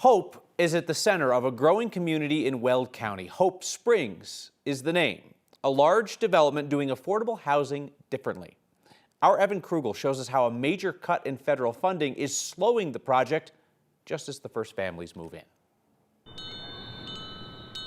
Hope is at the center of a growing community in Weld County. Hope Springs is the name, a large development doing affordable housing differently. Our Evan Krugel shows us how a major cut in federal funding is slowing the project just as the first families move in.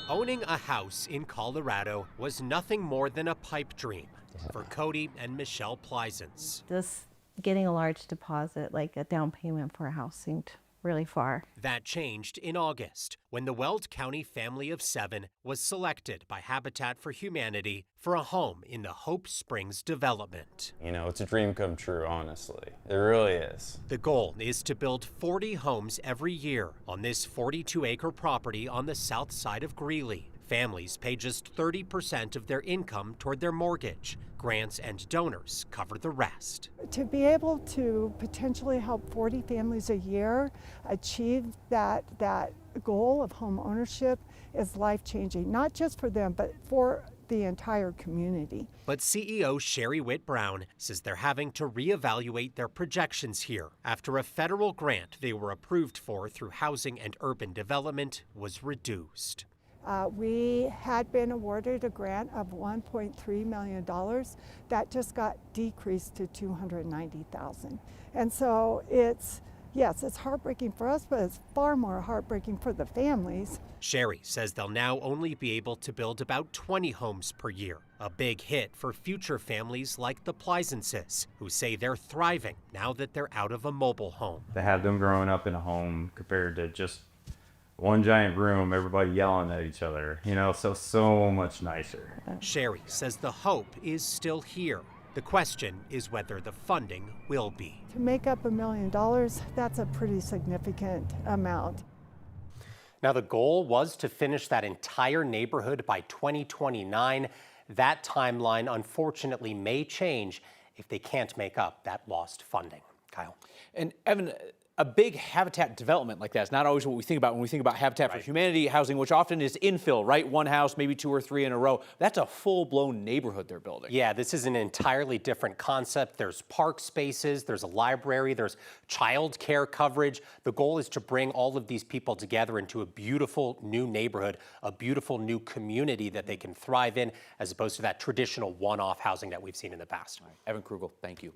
Owning a house in Colorado was nothing more than a pipe dream for Cody and Michelle Pleisance. Just getting a large deposit, like a down payment for a house, seemed really far. That changed in August when the Weld County family of 7 was selected by Habitat for Humanity for a home in the Hope Springs development. You know, it's a dream come true, honestly. It really is. The goal is to build 40 homes every year on this 42-acre property on the south side of Greeley. Families pay just 30% of their income toward their mortgage. Grants and donors cover the rest. To be able to potentially help 40 families a year achieve that goal of home ownership is life-changing, not just for them, but for the entire community. But CEO Sherry Witt Brown says they're having to reevaluate their projections here after a federal grant they were approved for through Housing and Urban Development was reduced. We had been awarded a grant of $1.3 million. That just got decreased to $290,000. And so it's heartbreaking for us, but it's far more heartbreaking for the families. Sherry says they'll now only be able to build about 20 homes per year, a big hit for future families like the Pleisances, who say they're thriving now that they're out of a mobile home. To have them growing up in a home compared to just one giant room, everybody yelling at each other, you know, so much nicer. Sherry says the hope is still here. The question is whether the funding will be. To make up $1 million, that's a pretty significant amount. Now, the goal was to finish that entire neighborhood by 2029. That timeline, unfortunately, may change if they can't make up that lost funding. Kyle. And Evan, a big habitat development like that is not always what we think about when we think about Habitat for Humanity housing, which often is infill, right? One house, maybe 2 or 3 in a row. That's a full-blown neighborhood they're building. Yeah, this is an entirely different concept. There's park spaces, there's a library, there's child care coverage. The goal is to bring all of these people together into a beautiful new neighborhood, a beautiful new community that they can thrive in, as opposed to that traditional one-off housing that we've seen in the past. Evan Krugel, thank you.